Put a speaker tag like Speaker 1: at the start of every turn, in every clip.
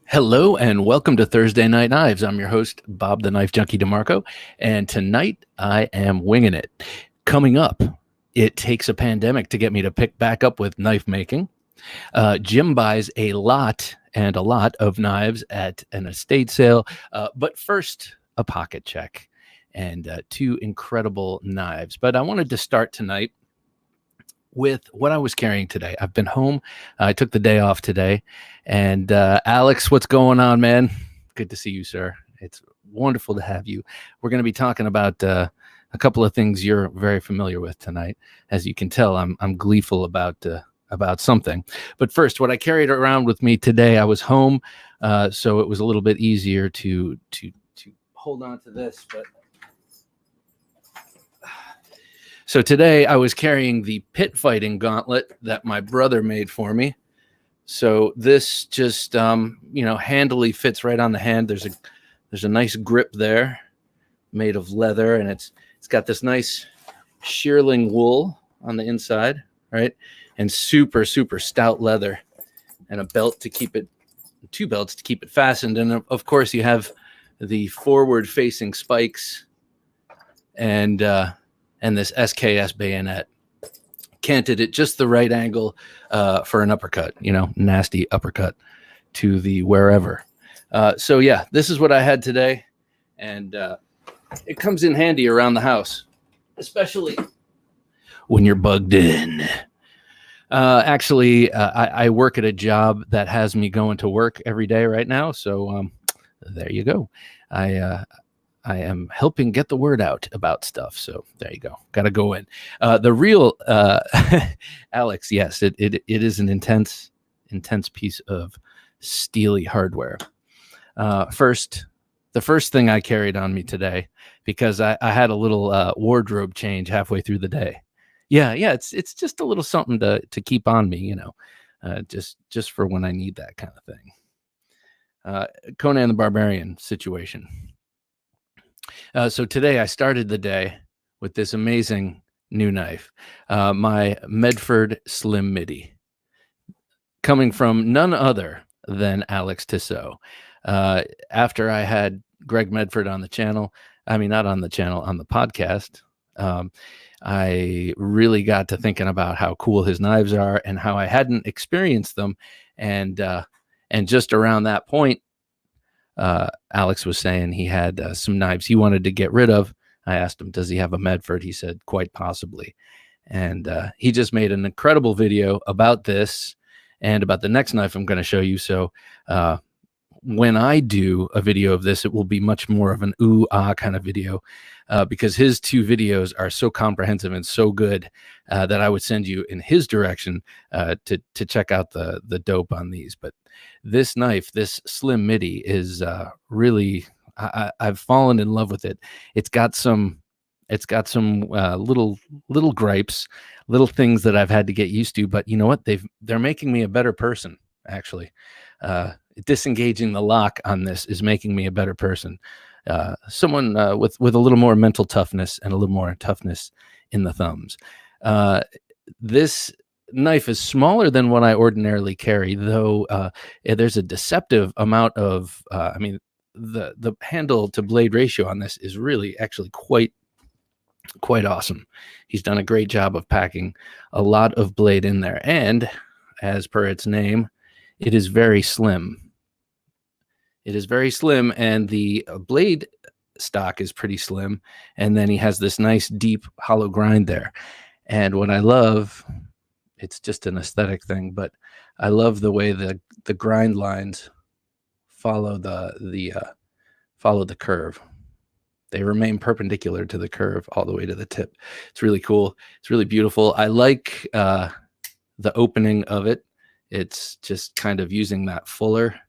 Speaker 1: Hello and welcome to Thursday Night Knives. I'm your host, Bob the Knife Junkie DeMarco, and tonight I am winging it. Coming up, it takes a pandemic to get me to pick back up with knife making. Jim buys a lot of knives at an estate sale, but first, a pocket check and two incredible knives. But I wanted to start tonight with what I was carrying today. I've been home. I took the day off today. And Alex, what's going on, man? Good to see you, sir. It's wonderful to have you. We're going to be talking about a couple of things you're very familiar with tonight. As you can tell, I'm gleeful about something. But first, what I carried around with me today, I was home, so it was a little bit easier to hold on to this, but so today I was carrying the pit fighting gauntlet that my brother made for me. So this just, handily fits right on the hand. There's a nice grip there made of leather, and it's got this nice shearling wool on the inside, right? And super, super stout leather, and a belt to keep it, two belts to keep it fastened. And of course you have the forward facing spikes and this SKS bayonet, canted at just the right angle for an uppercut, nasty uppercut to the wherever. So yeah, this is what I had today, and it comes in handy around the house, especially when you're bugged in. Actually, I work at a job that has me going to work every day right now, so there you go. I am helping get the word out about stuff. So there you go. Got to go in. The real Alex, yes, it is an intense piece of steely hardware. The first thing I carried on me today, because I had a little wardrobe change halfway through the day. Yeah, it's just a little something to keep on me, just for when I need that kind of thing. Conan the Barbarian situation. So today I started the day with this amazing new knife, my Medford Slim Midi, coming from none other than Alex Tissot. After I had Greg Medford on the channel, not on the channel, on the podcast, I really got to thinking about how cool his knives are and how I hadn't experienced them. And just around that point, Alex was saying he had some knives he wanted to get rid of. I asked him, does he have a Medford? He said, quite possibly. And he just made an incredible video about this and about the next knife I'm going to show you. So when I do a video of this, it will be much more of an ooh, ah kind of video, because his two videos are so comprehensive and so good that I would send you in his direction to check out the dope on these. But this knife, this Slim Midi, is really, I've fallen in love with it. It's got some little gripes, little things that I've had to get used to, but you know what? They're making me a better person, actually. Disengaging the lock on this is making me a better person. Someone with a little more mental toughness and a little more toughness in the thumbs. This knife is smaller than what I ordinarily carry, though there's a deceptive amount of, the handle to blade ratio on this is really actually quite awesome. He's done a great job of packing a lot of blade in there. And as per its name, it is very slim. It is very slim, and the blade stock is pretty slim. And then he has this nice deep hollow grind there. And what I love, it's just an aesthetic thing, but I love the way the grind lines follow the curve. They remain perpendicular to the curve all the way to the tip. It's really cool. It's really beautiful. I like the opening of it. It's just kind of using that fuller,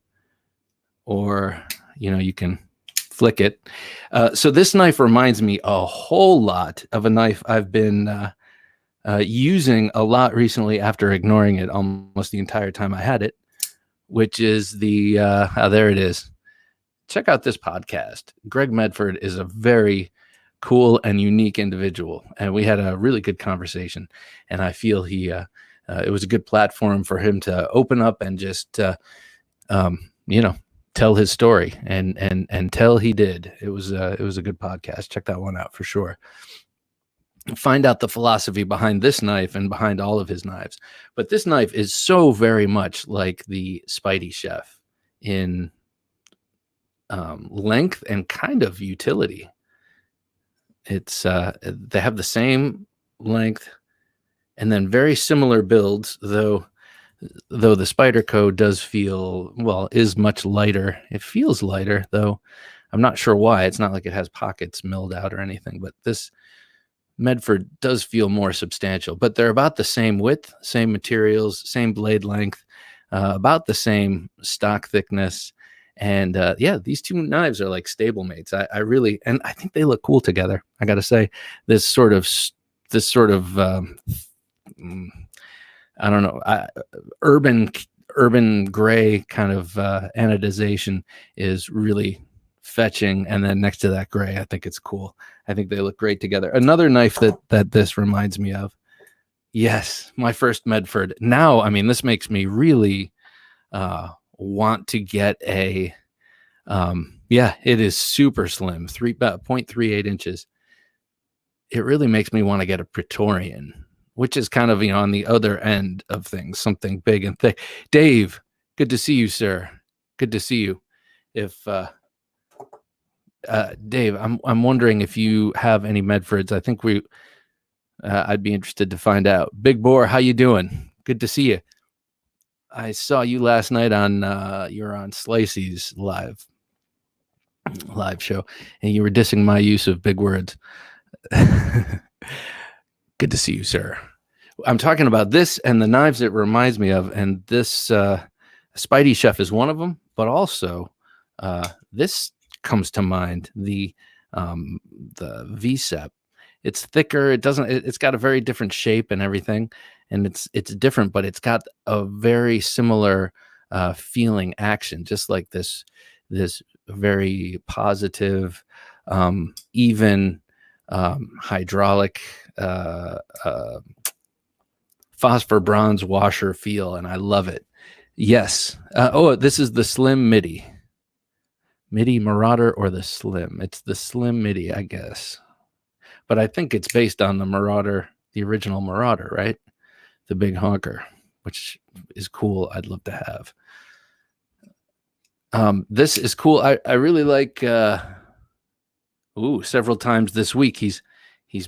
Speaker 1: or, you can flick it. So this knife reminds me a whole lot of a knife I've been using a lot recently after ignoring it almost the entire time I had it, which is there it is. Check out this podcast. Greg Medford is a very cool and unique individual, and we had a really good conversation, and I feel it was a good platform for him to open up and just tell his story, and tell he did. It was a good podcast. Check that one out for sure. Find out the philosophy behind this knife and behind all of his knives. But this knife is so very much like the Spidey Chef in length and kind of utility. It's they have the same length and then very similar builds, though the Spyderco does feel, well, is much lighter. It feels lighter, though I'm not sure why. It's not like it has pockets milled out or anything, but this Medford does feel more substantial. But they're about the same width, same materials, same blade length, about the same stock thickness. And yeah, these two knives are like stablemates. I really, and I think they look cool together. I got to say, this sort of I don't know, urban gray kind of anodization is really fetching. And then next to that gray, I think it's cool. I think they look great together. Another knife that this reminds me of. Yes, my first Medford. Now, I mean, this makes me really want to get a, yeah, it is super slim, about 0.38 inches. It really makes me want to get a Praetorian, which is kind of, on the other end of things, something big and thick. Dave, good to see you, sir. Good to see you. If Dave, I'm wondering if you have any Medfords. I think I'd be interested to find out. Big Boar, how you doing? Good to see you. I saw you last night on you're on Slicey's live show, and you were dissing my use of big words. Good to see you, sir. I'm talking about this and the knives it reminds me of, and this Spidey Chef is one of them, but also this comes to mind, the VSEP. It's thicker. It's got a very different shape and everything, and it's different, but it's got a very similar feeling action, just like this very positive, even hydraulic phosphor bronze washer feel, and I love it. Yes. This is the Slim Midi Marauder, or the Slim. It's the Slim Midi, I guess. But I think it's based on the Marauder, the original Marauder, right? The big honker, which is cool. I'd love to have. This is cool. I really like. Several times this week he's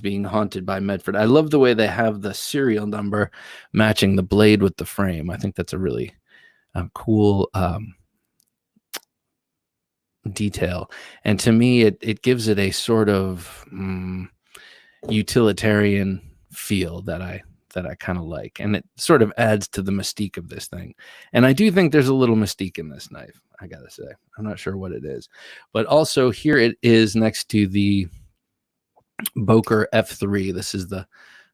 Speaker 1: being haunted by Medford. I love the way they have the serial number matching the blade with the frame. I think that's a really cool detail. And to me, it gives it a sort of utilitarian feel that I kind of like, and it sort of adds to the mystique of this thing. And I do think there's a little mystique in this knife, I gotta say. I'm not sure what it is, but also here it is next to the Boker F3. This is the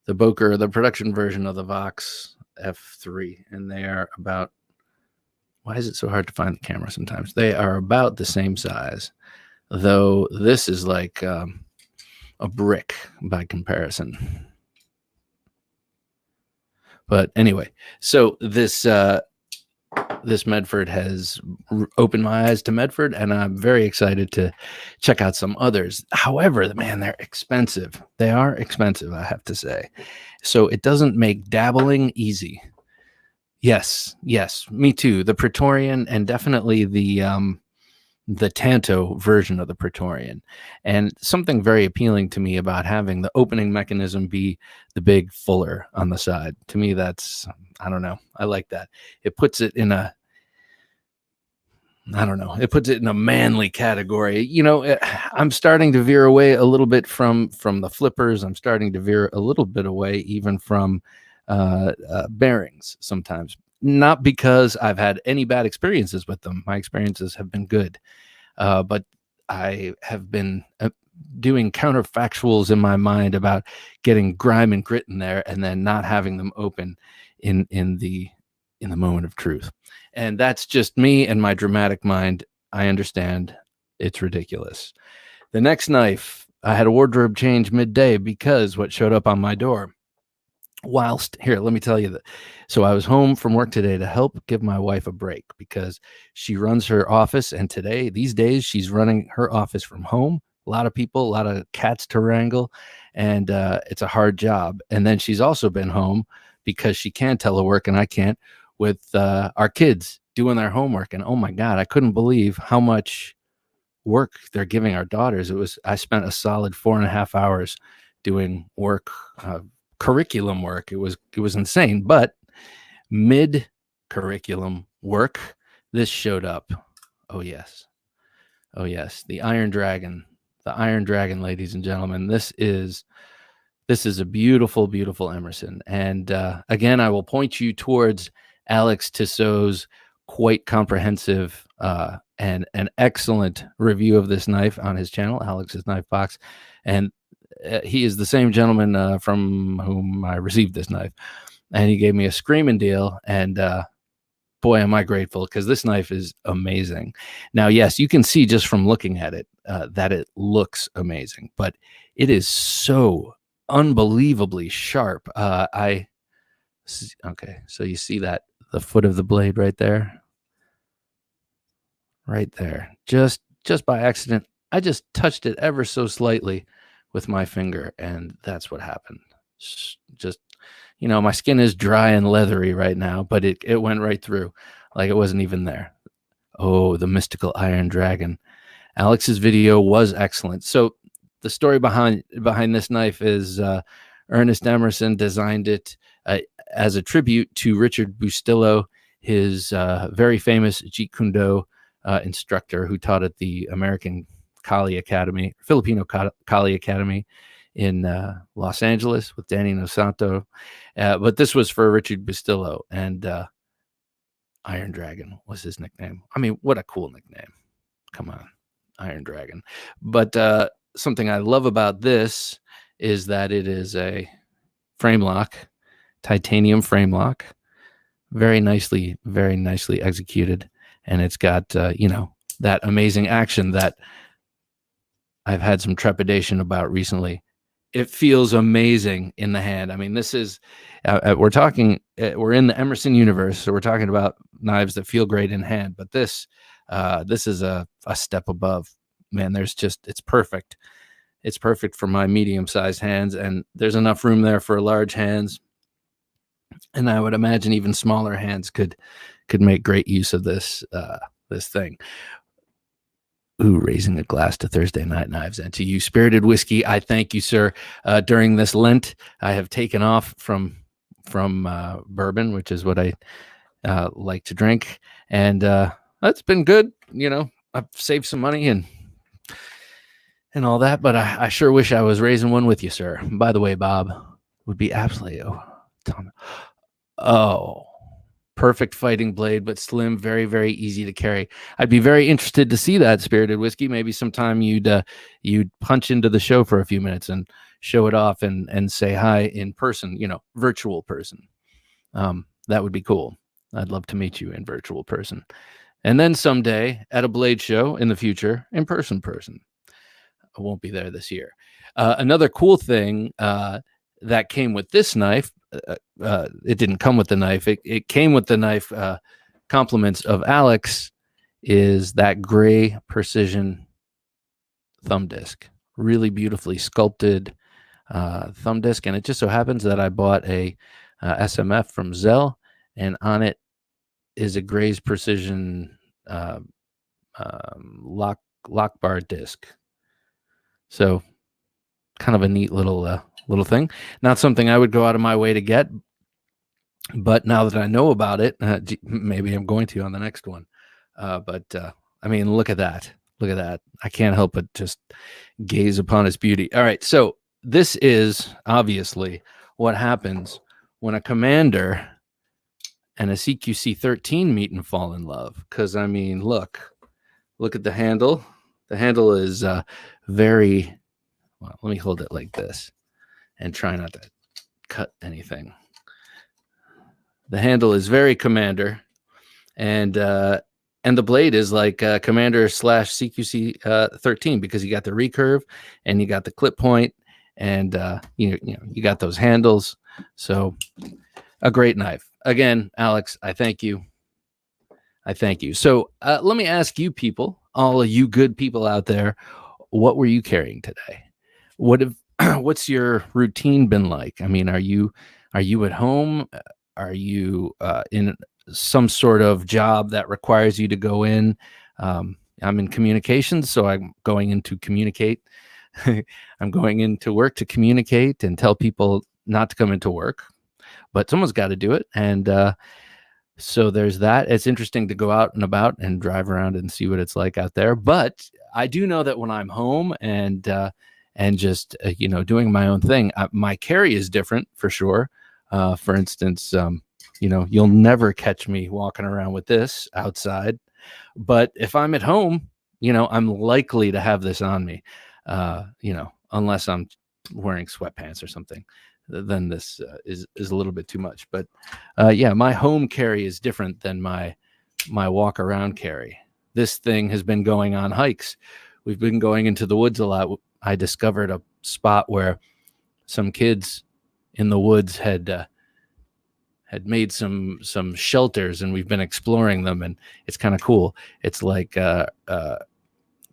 Speaker 1: Boker, the production version of the Vox F3, and they are about, why is it so hard to find the camera sometimes? They are about the same size, though this is like a brick by comparison. But anyway, so this Medford has opened my eyes to Medford, and I'm very excited to check out some others. However, man, they're expensive. They are expensive, I have to say. So it doesn't make dabbling easy. Yes, me too. The Praetorian, and definitely the Tanto version of the Praetorian. And something very appealing to me about having the opening mechanism be the big fuller on the side. To me, that's, I don't know, I like that. It puts it in a, I don't know, it puts it in a manly category. I'm starting to veer away a little bit from the flippers. I'm starting to veer a little bit away even from bearings sometimes. Not because I've had any bad experiences with them. My experiences have been good. But I have been doing counterfactuals in my mind about getting grime and grit in there and then not having them open in the moment of truth. And that's just me and my dramatic mind. I understand it's ridiculous. The next knife, I had a wardrobe change midday because what showed up on my door whilst here, let me tell you that. So I was home from work today to help give my wife a break because she runs her office. And these days, she's running her office from home. A lot of people, a lot of cats to wrangle, and it's a hard job. And then she's also been home because she can telework and I can't, with our kids doing their homework. And oh my God, I couldn't believe how much work they're giving our daughters. I spent a solid 4.5 hours doing work, curriculum work. It was insane, but mid curriculum work, this showed up. Oh yes. Oh yes. The Iron Dragon, ladies and gentlemen. This is a beautiful, beautiful Emerson. And again, I will point you towards Alex Tissot's quite comprehensive and an excellent review of this knife on his channel, Alex's Knife Box. And he is the same gentleman from whom I received this knife. And he gave me a screaming deal. And boy, am I grateful, because this knife is amazing. Now, yes, you can see just from looking at it that it looks amazing, but it is so unbelievably sharp. Okay, so you see that the foot of the blade right there, just by accident, I just touched it ever so slightly with my finger, and that's what happened. Just, my skin is dry and leathery right now, but it went right through like it wasn't even there. Oh, the mystical Iron Dragon. Alex's video was excellent. So the story behind this knife is Ernest Emerson designed it as a tribute to Richard Bustillo, his very famous Jeet Kune Do instructor who taught at the Filipino Kali Academy in Los Angeles with Danny Nosanto. But this was for Richard Bustillo, and Iron Dragon was his nickname. I mean, what a cool nickname. Come on, Iron Dragon. But something I love about this is that it is a frame lock, titanium frame lock, very nicely executed. And it's got, that amazing action that I've had some trepidation about recently. It feels amazing in the hand. I mean, this is, we're in the Emerson universe, so we're talking about knives that feel great in hand, but this is a step above, man. It's perfect. It's perfect for my medium-sized hands, and there's enough room there for large hands. And I would imagine even smaller hands could make great use of this thing. Ooh, raising a glass to Thursday Night Knives, and to you, Spirited Whiskey, I thank you, sir. During this Lent, I have taken off from bourbon, which is what I like to drink, and that's been good. I've saved some money and all that, but I sure wish I was raising one with you, sir. By the way, Bob, would be absolutely perfect fighting blade, but slim, very, very easy to carry. I'd be very interested to see that, Spirited Whiskey. Maybe sometime you'd punch into the show for a few minutes and show it off and say hi in person, virtual person. That would be cool. I'd love to meet you in virtual person. And then someday at a blade show in the future, in person. I won't be there this year. Another cool thing that came with this knife, it didn't come with the knife. It came with the knife. Compliments of Alex, is that gray precision thumb disc, really beautifully sculpted thumb disc. And it just so happens that I bought a SMF from Zell, and on it is a Gray's Precision lock bar disc. So kind of a neat little thing. Not something I would go out of my way to get, but now that I know about it, maybe I'm going to on the next one. But I mean, look at that. I can't help but just gaze upon its beauty. All right. So this is obviously what happens when a commander and a CQC 13 meet and fall in love. Because, I mean, look at the handle. The handle is very, well, let me hold it like this and try not to cut anything. The handle is very commander, and the blade is like commander / CQC 13, because you got the recurve and you got the clip point, and you got those handles. So a great knife. Again, Alex, I thank you. So let me ask you people, all of you good people out there, what were you carrying today? What's your routine been like? I mean, are you at home? Are you in some sort of job that requires you to go in? I'm in communications, so I'm going in to communicate. I'm going into work to communicate and tell people not to come into work, but someone's got to do it. And so there's that. It's interesting to go out and about and drive around and see what it's like out there. But I do know that when I'm home and just doing my own thing, my carry is different for sure. For instance, you'll never catch me walking around with this outside. But if I'm at home, I'm likely to have this on me. Unless I'm wearing sweatpants or something, then this is a little bit too much. But my home carry is different than my walk around carry. This thing has been going on hikes. We've been going into the woods a lot. I discovered a spot where some kids in the woods had made some shelters, and we've been exploring them, and it's kind of cool. It's like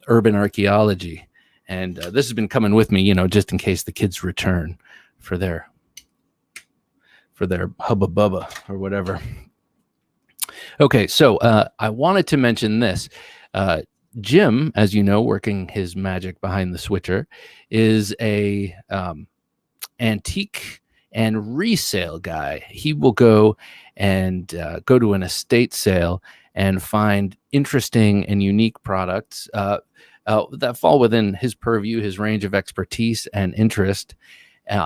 Speaker 1: urban archaeology. And this has been coming with me, just in case the kids return for their hubba bubba or whatever. Okay, so I wanted to mention this. Jim, as you know, working his magic behind the switcher, is a antique and resale guy. He will go and go to an estate sale and find interesting and unique products that fall within his purview, his range of expertise and interest,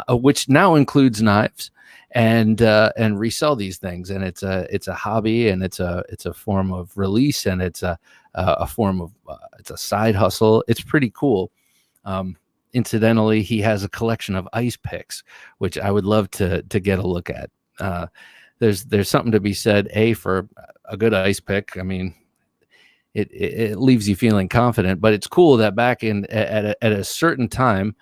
Speaker 1: which now includes knives, and resell these things. And it's a hobby, and it's a form of release, and it's a form of it's a side hustle. It's pretty cool. Incidentally, he has a collection of ice picks, which I would love to get a look at. There's something to be said, for a good ice pick. I mean, it leaves you feeling confident, but it's cool that back at a certain time,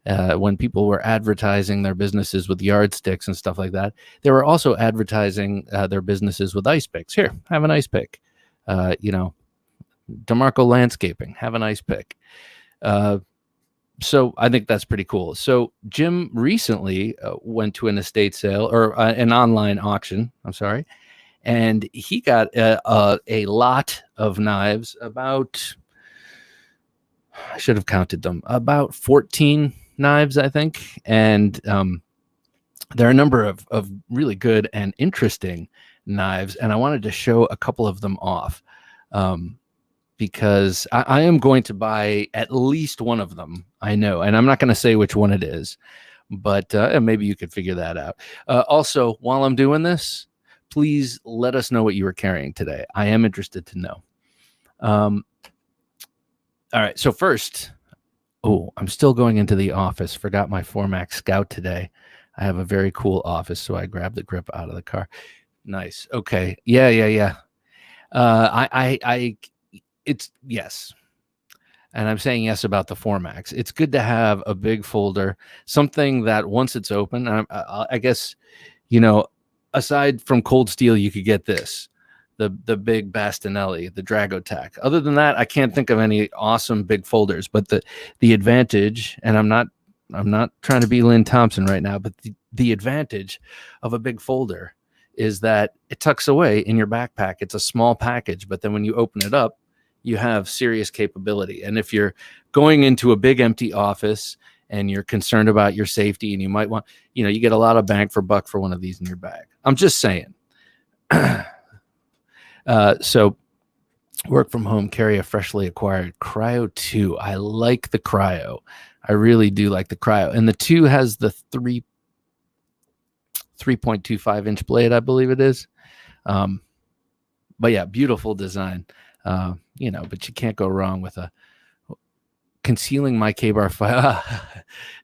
Speaker 1: when people were advertising their businesses with yardsticks and stuff like that, they were also advertising their businesses with ice picks. Here, have an ice pick. DeMarco Landscaping, have an ice pick. So I think that's pretty cool. So Jim recently went to an estate sale, or an online auction. I'm sorry. And he got a lot of knives, I should have counted them, about 14 knives, I think. And there are a number of really good and interesting knives. And I wanted to show a couple of them off because I am going to buy at least one of them. I know. And I'm not going to say which one it is, but maybe you could figure that out. Also, while I'm doing this, please let us know what you were carrying today. I am interested to know. All right. So first, I'm still going into the office. Forgot my Formax Scout today. I have a very cool office, so I grabbed the grip out of the car. Nice. Okay. Yeah. It's yes. And I'm saying yes about the Formax. It's good to have a big folder, something that once it's open, I guess, aside from Cold Steel, you could get this, the big Bastinelli, the Dragotac. Other than that, I can't think of any awesome big folders. But the advantage, and I'm not trying to be Lynn Thompson right now, but the advantage of a big folder is that it tucks away in your backpack. It's a small package, but then when you open it up, you have serious capability. And if you're going into a big empty office and you're concerned about your safety, and you might want, you get a lot of bang for buck for one of these in your bag. I'm just saying. So work from home, carry a freshly acquired Cryo 2. I like the Cryo. I really do like the Cryo. And the 2 has the 3.25 inch blade, I believe it is. But yeah, beautiful design. But you can't go wrong with concealing my K-bar file.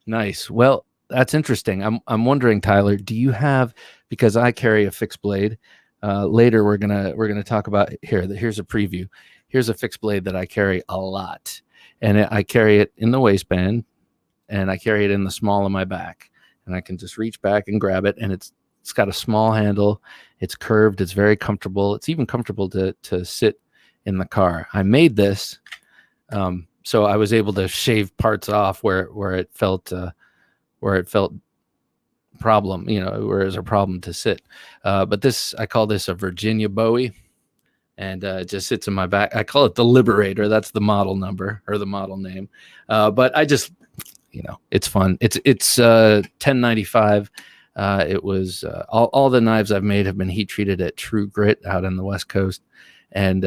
Speaker 1: Nice. Well, that's interesting. I'm wondering, Tyler, do you have, because I carry a fixed blade. Later we're gonna talk about here's a preview. Here's a fixed blade that I carry a lot, and I carry it in the waistband, and I carry it in the small of my back. and I can just reach back and grab it. And it's got a small handle. It's curved. It's very comfortable. It's even comfortable to sit in the car. I made this so I was able to shave parts off where it felt problem, where it was a problem to sit. But this, I call this a Virginia Bowie, and it just sits in my back. I call it the Liberator. That's the model number or the model name. But I just, it's fun. It's 1095. It was all the knives I've made have been heat treated at True Grit out in the West Coast, and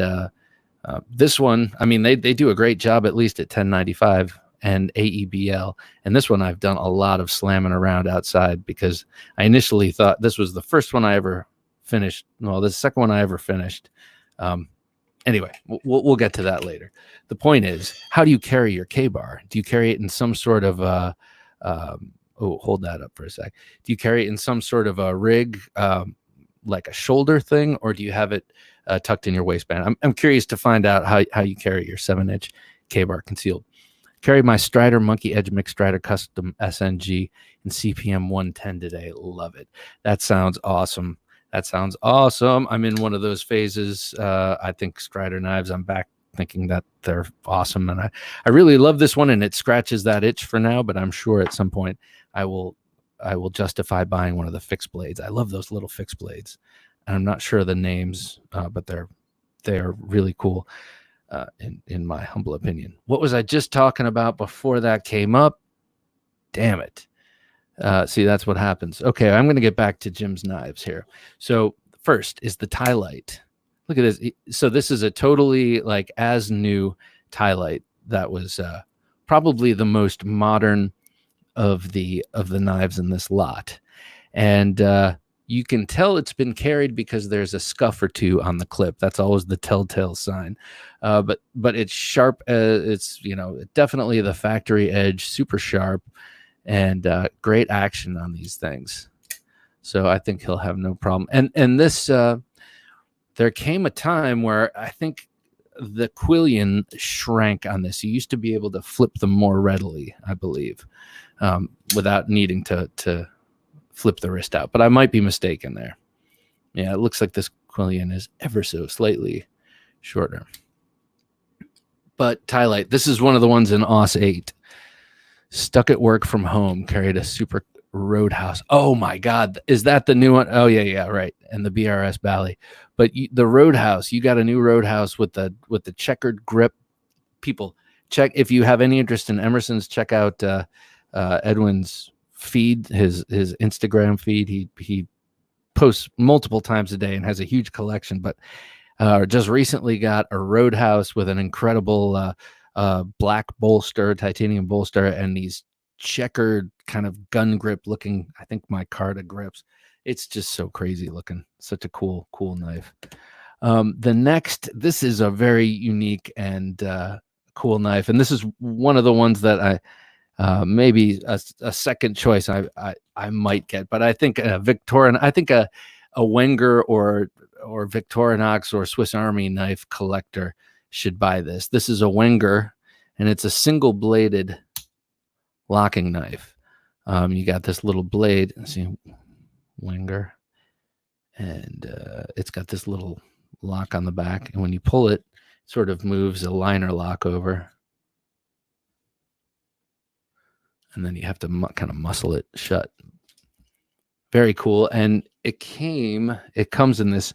Speaker 1: this one, I mean, they do a great job, at least at 1095 and AEBL. And this one I've done a lot of slamming around outside, because I initially thought this was the first one I ever finished. Well, the second one I ever finished. Anyway, we'll get to that later. The point is, how do you carry your K-bar? Do you carry it in some sort of hold that up for a sec. Do you carry it in some sort of a rig, like a shoulder thing, or do you have it tucked in your waistband? I'm curious to find out how you carry your 7-inch K-bar concealed. Carry my Strider Monkey Edge Mix Strider Custom SNG in CPM 110 today. Love it. That sounds awesome. I'm in one of those phases. I think Strider knives, I'm back thinking that they're awesome. And I really love this one, and it scratches that itch for now, but I'm sure at some point I will justify buying one of the fixed blades. I love those little fixed blades. And I'm not sure of the names, but they are really cool. In my humble opinion. What was I just talking about before that came up? Damn it. See, that's what happens. Okay, I'm going to get back to Jim's knives here. So first is the tie light. Look at this. So this is a totally like as new tie light that was probably the most modern of the knives in this lot. And you can tell it's been carried because there's a scuff or two on the clip. That's always the telltale sign. But it's sharp. It's definitely the factory edge, super sharp, and great action on these things. So I think he'll have no problem. And this there came a time where I think the quillion shrank on this. You used to be able to flip them more readily, I believe, without needing to flip the wrist out, but I might be mistaken there. Yeah, it looks like this quillion is ever so slightly shorter. But tie light, this is one of the ones in AUS 8. Stuck at work from home, carried a Super Roadhouse. Oh my God, is that the new one? Oh yeah, right. And the BRS Bally. But the Roadhouse, you got a new Roadhouse with the checkered grip. People, check if you have any interest in Emerson's. Check out Edwin's feed, his Instagram feed. He posts multiple times a day and has a huge collection, but just recently got a Roadhouse with an incredible black bolster, titanium bolster, and these checkered kind of gun grip looking, I think micarta grips. It's just so crazy looking. Such a cool knife. The next, this is a very unique and cool knife, and this is one of the ones that I maybe a second choice I might get, but I think a Wenger or Victorinox or Swiss Army knife collector should buy this. This is a Wenger, and it's a single bladed locking knife. You got this little blade, see, Wenger, and it's got this little lock on the back, and when you pull it, it sort of moves a liner lock over. And then you have to kind of muscle it shut. Very cool. And it comes in this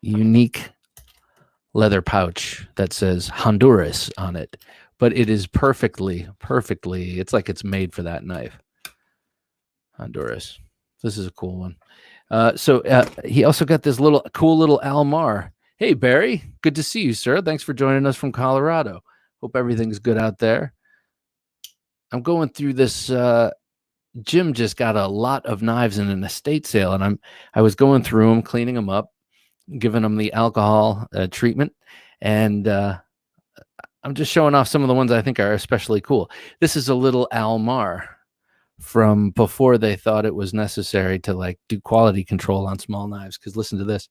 Speaker 1: unique leather pouch that says Honduras on it, but it is perfectly, it's like it's made for that knife. Honduras. This is a cool one. So he also got this cool little Almar. Hey, Barry, good to see you, sir. Thanks for joining us from Colorado. Hope everything's good out there. I'm going through this. Jim just got a lot of knives in an estate sale, and I was going through them, cleaning them up, giving them the alcohol treatment, and I'm just showing off some of the ones I think are especially cool. This is a little Almar from before they thought it was necessary to like do quality control on small knives. Because listen to this.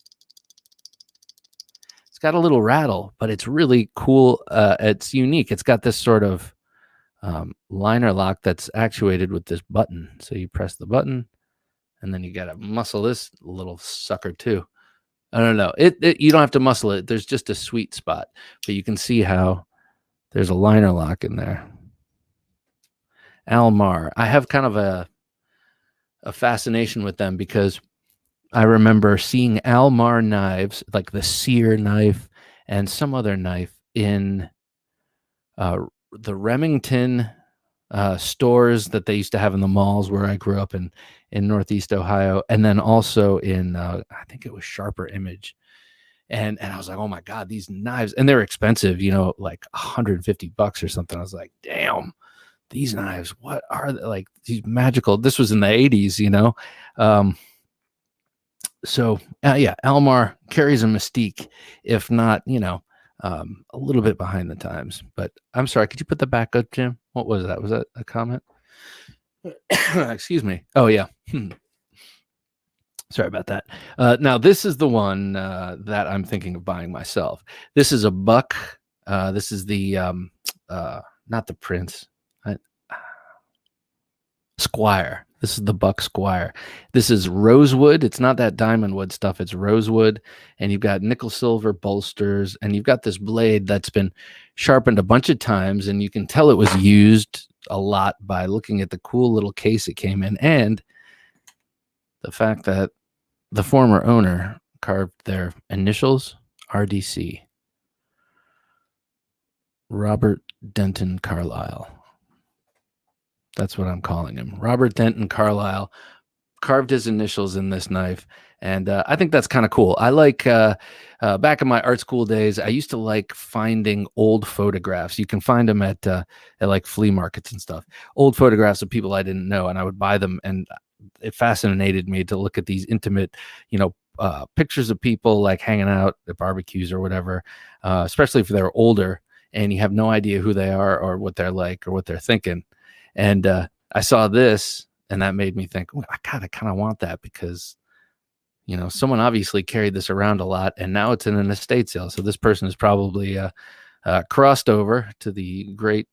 Speaker 1: It's got a little rattle, but it's really cool. It's unique. It's got this sort of liner lock that's actuated with this button. So you press the button, and then you got to muscle this little sucker too. I don't know. You don't have to muscle it. There's just a sweet spot, but you can see how there's a liner lock in there. Almar. I have kind of a fascination with them because I remember seeing Almar knives, like the Sear knife and some other knife in the Remington stores that they used to have in the malls where I grew up in Northeast Ohio, and then also in I think it was Sharper Image, and I was like, oh my god, these knives, and they're expensive, like $150 or something. I was like, damn, these knives, what are they? Like these magical? This was in the 80s. So yeah, Almar carries a mystique, if not, a little bit behind the times. But I'm sorry, could you put that back up, Jim? What was that? Was that a comment? Excuse me. Oh yeah. Sorry about that. Now this is the one that I'm thinking of buying myself. This is a buck. This is the not the Prince. Squire. This is the Buck Squire. This is rosewood. It's not that diamond wood stuff. It's rosewood. And you've got nickel silver bolsters. And you've got this blade that's been sharpened a bunch of times. And you can tell it was used a lot by looking at the cool little case it came in. And the fact that the former owner carved their initials, RDC. Robert Denton Carlisle. That's what I'm calling him. Robert Denton Carlisle carved his initials in this knife. And I think that's kind of cool. I like, back in my art school days, I used to like finding old photographs. You can find them at like flea markets and stuff. Old photographs of people I didn't know, and I would buy them. And it fascinated me to look at these intimate, pictures of people like hanging out at barbecues or whatever, especially if they're older and you have no idea who they are or what they're like or what they're thinking. And I saw this, and that made me think, I kind of want that because, someone obviously carried this around a lot, and now it's in an estate sale. So this person is probably crossed over to the great,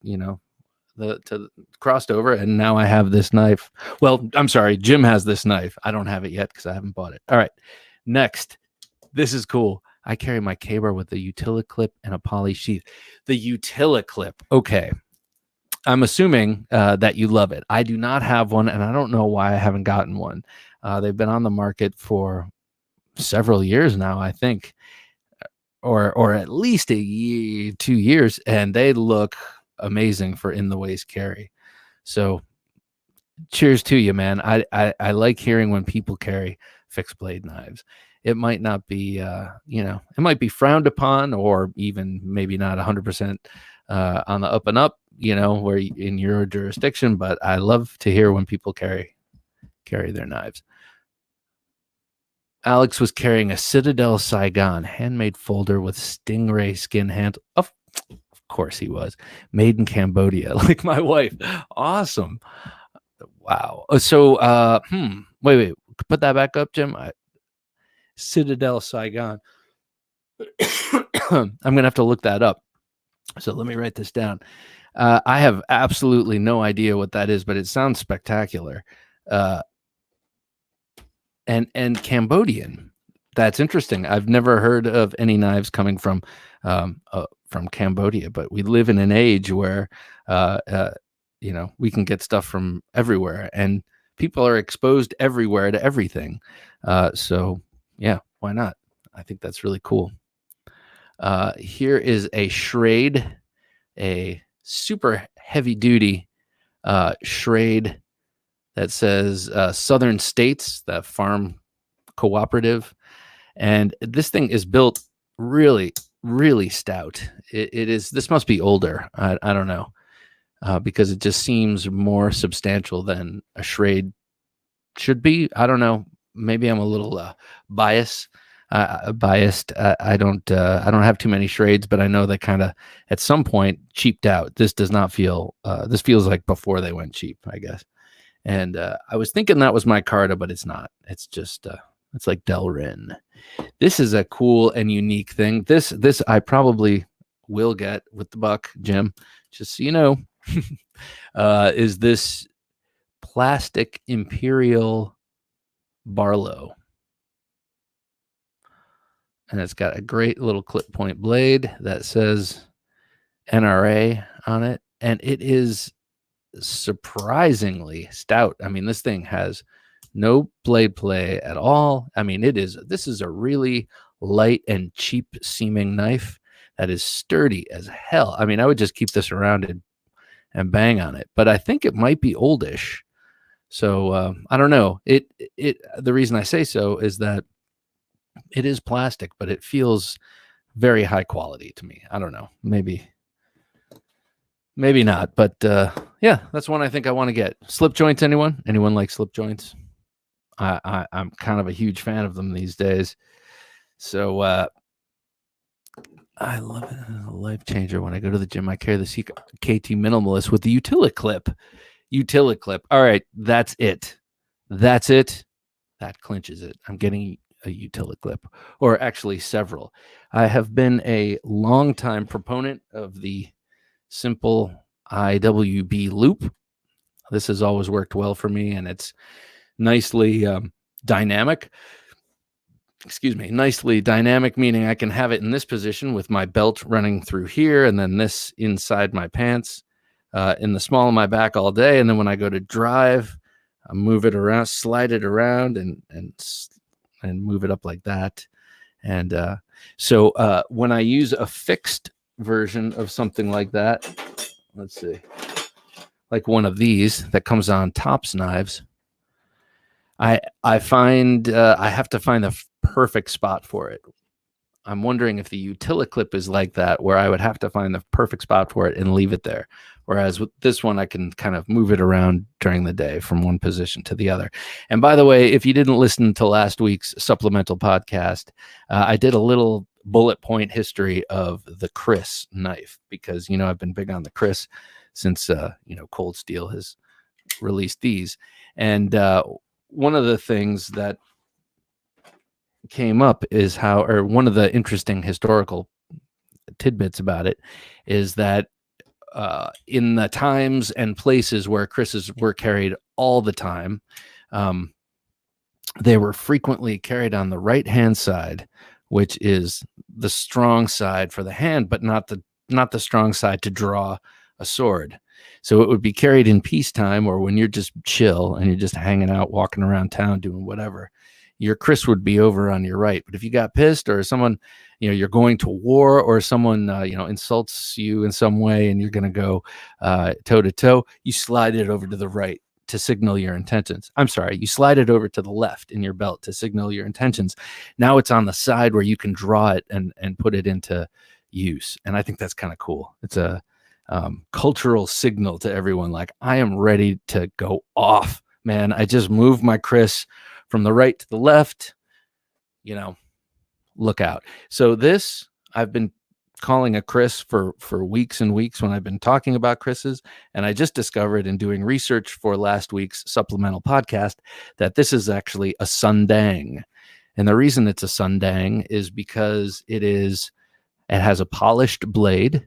Speaker 1: crossed over, and now I have this knife. Well, I'm sorry, Jim has this knife. I don't have it yet because I haven't bought it. All right, next. This is cool. I carry my K-bar with a Utility-Clip and a poly sheath. The Utility-Clip. Okay. I'm assuming that you love it. I do not have one, and I don't know why I haven't gotten one. They've been on the market for several years now, I think, or at least a year, 2 years, and they look amazing for in the waist carry. So, cheers to you, man. I like hearing when people carry fixed blade knives. It might not be, it might be frowned upon, or even maybe not 100% on the up and up, where in your jurisdiction, but I love to hear when people carry their knives. Alex was carrying a Citadel Saigon handmade folder with stingray skin handle. Of course he was. Made in Cambodia, like my wife. Awesome. Wow. So, wait, put that back up, Jim. Citadel Saigon. I'm going to have to look that up. So let me write this down. I have absolutely no idea what that is, but it sounds spectacular. And Cambodian. That's interesting. I've never heard of any knives coming from Cambodia, but we live in an age where we can get stuff from everywhere, and people are exposed everywhere to everything. So yeah, why not? I think that's really cool. Here is a Schrade, a super heavy duty Schrade that says Southern States, that farm cooperative. And this thing is built really, really stout. It is, this must be older. I don't know, because it just seems more substantial than a Schrade should be. I don't know. Maybe I'm a little biased. I don't have too many Schrades, but I know they kind of at some point cheaped out. This does not feel, this feels like before they went cheap, I guess. And I was thinking that was micarta, but it's not. It's just, it's like Delrin. This is a cool and unique thing. This I probably will get with the buck, Jim, just so you know. is this plastic Imperial Barlow. And it's got a great little clip point blade that says NRA on it. And it is surprisingly stout. I mean, this thing has no blade play at all. I mean, this is a really light and cheap seeming knife that is sturdy as hell. I mean, I would just keep this around and bang on it, but I think it might be oldish. So I don't know. The reason I say so is that it is plastic, but it feels very high quality to me. I don't know. Maybe not, but yeah, that's one I think I want to get. Slip joints, anyone like slip joints? I'm kind of a huge fan of them these days. So I love it. A life changer. When I go to the gym, I carry the KT Minimalist with the Utility Clip. All right, that's it. That clinches it. I'm getting a Utility Clip, or actually several. I have been a longtime proponent of the simple IWB loop. This has always worked well for me, and it's nicely dynamic. Nicely dynamic, meaning I can have it in this position with my belt running through here, and then this inside my pants, in the small of my back all day. And then when I go to drive, I move it around, slide it around, and move it up like that. And so when I use a fixed version of something like that, let's see, like one of these that comes on Tops knives, I find I have to find the perfect spot for it. I'm wondering if the Utility Clip is like that, where I would have to find the perfect spot for it and leave it there. Whereas with this one, I can kind of move it around during the day from one position to the other. And by the way, if you didn't listen to last week's supplemental podcast, I did a little bullet point history of the Chris knife, because, I've been big on the Chris since, Cold Steel has released these. And one of the things that came up is one of the interesting historical tidbits about it is that in the times and places where Chris's were carried all the time, they were frequently carried on the right hand side, which is the strong side for the hand, but not the strong side to draw a sword. So it would be carried in peacetime, or when you're just chill and you're just hanging out, walking around town, doing whatever. Your Chris would be over on your right. But if you got pissed, or someone, you're going to war, or someone, insults you in some way, and you're going to go toe to toe, you slide it over to the right to signal your intentions. I'm sorry, you slide it over to the left in your belt to signal your intentions. Now it's on the side where you can draw it and put it into use. And I think that's kind of cool. It's a cultural signal to everyone. Like, I am ready to go off, man. I just moved my Chris from the right to the left, look out. So this, I've been calling a Chris for weeks and weeks when I've been talking about Chris's. And I just discovered in doing research for last week's supplemental podcast that this is actually a Sundang. And the reason it's a Sundang is because it has a polished blade.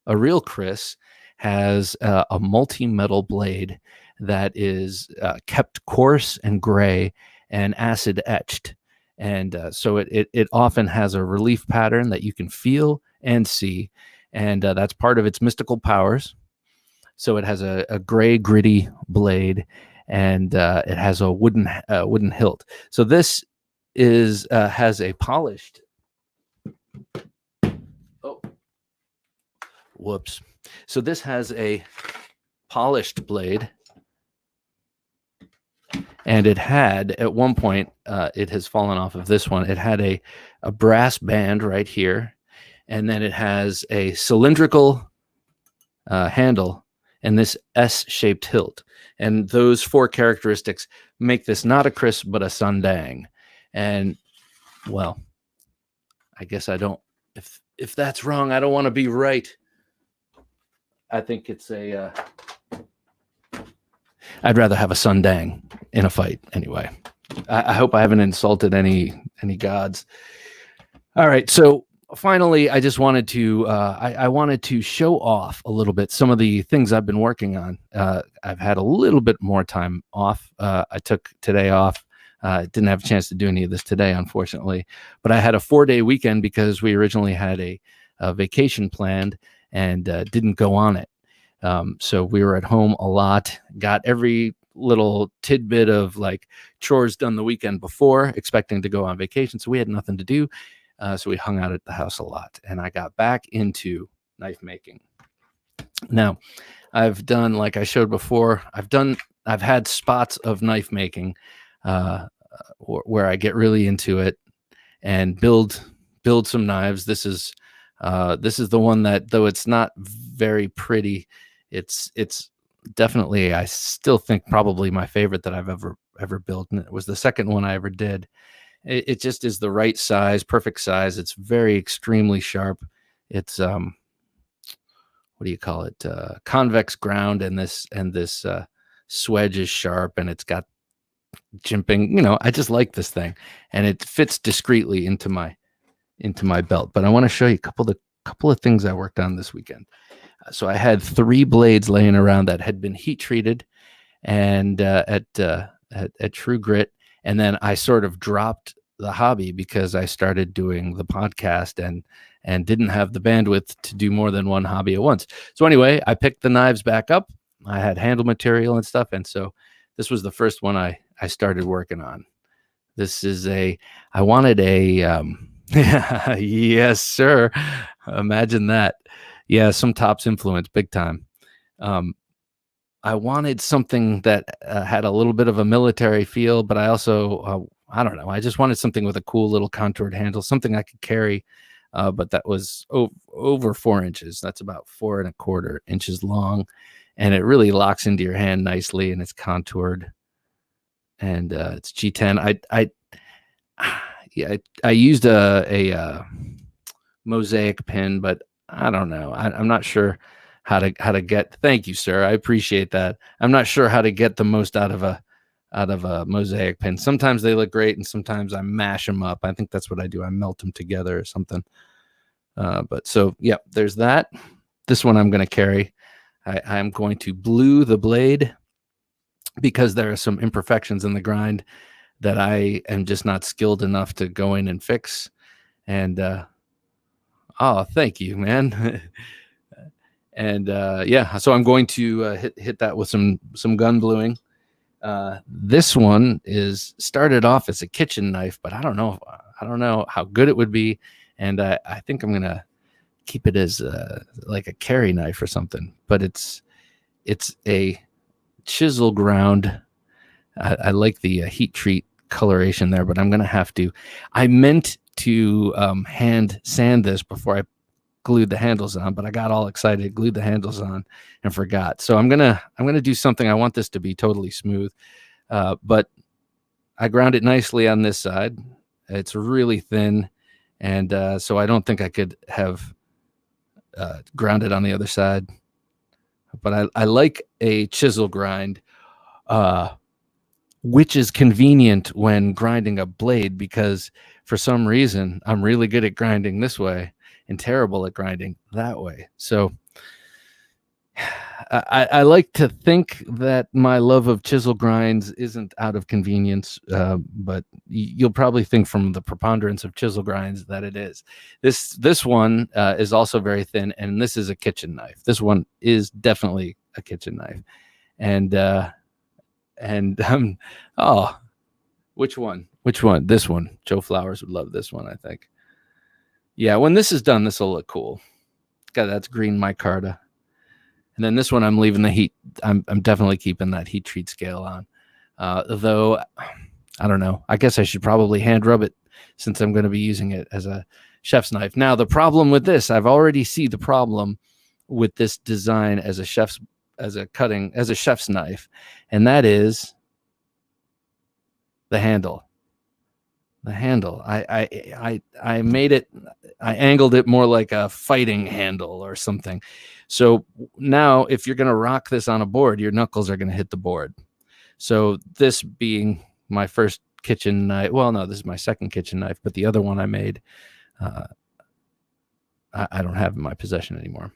Speaker 1: A real Chris has a multi-metal blade that is kept coarse and gray and acid etched. And so it often has a relief pattern that you can feel and see. And that's part of its mystical powers. So it has a gray, gritty blade, and it has a wooden hilt. So this has a polished. Oh, whoops. So this has a polished blade. And it had, at one point, it has fallen off of this one. It had a brass band right here. And then it has a cylindrical handle and this S-shaped hilt. And those four characteristics make this not a Chris, but a Sundang. And, well, I guess I don't, if that's wrong, I don't want to be right. I think it's I'd rather have a Sundang in a fight anyway. I hope I haven't insulted any gods. All right, so finally, I just wanted to I wanted to show off a little bit some of the things I've been working on. I've had a little bit more time off. I took today off. Didn't have a chance to do any of this today, unfortunately. But I had a 4-day weekend because we originally had a vacation planned and didn't go on it. So we were at home a lot. Got every little tidbit of like chores done the weekend before, expecting to go on vacation. So we had nothing to do. So we hung out at the house a lot, and I got back into knife making. Now, I've done, like I showed before, I've had spots of knife making where I get really into it and build some knives. This is the one that, though it's not very pretty, it's definitely, I still think, probably my favorite that I've ever built, and it was the second one I ever did. It just is the right size, perfect size. It's very extremely sharp. It's what do you call it? Convex ground, and this swedge is sharp, and it's got jimping. I just like this thing, and it fits discreetly into my belt. But I want to show you a couple of things I worked on this weekend. So I had 3 blades laying around that had been heat treated, and at True Grit. And then I sort of dropped the hobby because I started doing the podcast and didn't have the bandwidth to do more than one hobby at once. So anyway, I picked the knives back up. I had handle material and stuff. And so this was the first one I started working on. This is I wanted a, yes, sir. Imagine that. Yeah, some Tops influence, big time. I wanted something that had a little bit of a military feel, but I also, I don't know, I just wanted something with a cool little contoured handle, something I could carry, but that was over 4 inches. That's about 4¼ inches long, and it really locks into your hand nicely, and it's contoured, and it's G10. I used a mosaic pin, but I don't know. I'm not sure how to get. Thank you, sir. I appreciate that. I'm not sure how to get the most out of a mosaic pin. Sometimes they look great, and sometimes I mash them up. I think that's what I do. I melt them together or something. But so yeah, there's that. This one I'm going to carry. I'm going to blue the blade because there are some imperfections in the grind that I am just not skilled enough to go in and fix. And oh, thank you, man. And yeah, so I'm going to hit that with some gun bluing. This one is started off as a kitchen knife, but I don't know how good it would be, and I think I'm gonna keep it as like a carry knife or something. But it's a chisel ground. I like the heat treat coloration there, but I'm gonna have to. I meant to hand sand this before I glued the handles on, but I got all excited, glued the handles on, and forgot. So I'm gonna do something. I want this to be totally smooth, but I ground it nicely on this side. It's really thin, and so I don't think I could have grounded on the other side. But I like a chisel grind, which is convenient when grinding a blade, because for some reason I'm really good at grinding this way and terrible at grinding that way. So I like to think that my love of chisel grinds isn't out of convenience, but you'll probably think from the preponderance of chisel grinds that it is. This one is also very thin, and this is a kitchen knife. This one is definitely a kitchen knife. And oh, which one? This one. Joe Flowers would love this one, I think. Yeah, when this is done, this will look cool. That's green micarta. And then this one, I'm leaving the heat. I'm definitely keeping that heat treat scale on. Though, I don't know. I guess I should probably hand rub it since I'm going to be using it as a chef's knife. Now, the problem with this, I've already seen the problem with this design as a chef's knife, and that is the handle. The handle. I made it. I angled it more like a fighting handle or something. So now, if you're going to rock this on a board, your knuckles are going to hit the board. So this being my first kitchen knife. Well, no, this is my second kitchen knife, but the other one I made I don't have in my possession anymore.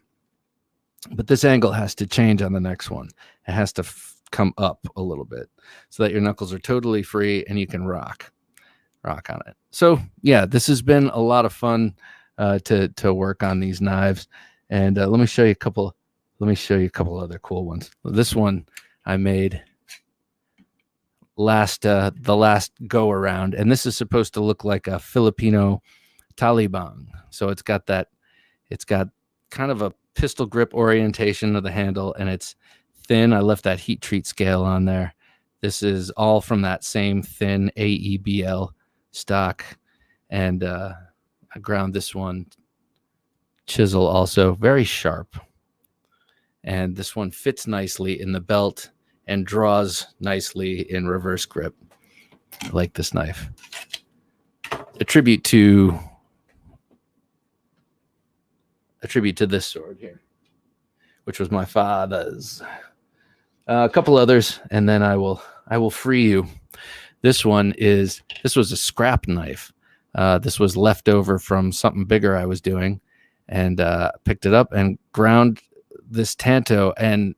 Speaker 1: But this angle has to change on the next one. It has to come up a little bit so that your knuckles are totally free and you can rock on it. So yeah, this has been a lot of fun to work on these knives. And let me show you a couple other cool ones. This one I made the last go around, and this is supposed to look like a Filipino talibang. So it's got kind of a pistol grip orientation of the handle, and it's thin. I left that heat treat scale on there. This is all from that same thin AEBL stock, and I ground this one chisel also, very sharp, and this one fits nicely in the belt and draws nicely in reverse grip. I like this knife. A tribute to this sword here, which was my father's. A couple others, and then I will free you. This was a scrap knife. This was left over from something bigger I was doing, and picked it up and ground this tanto. And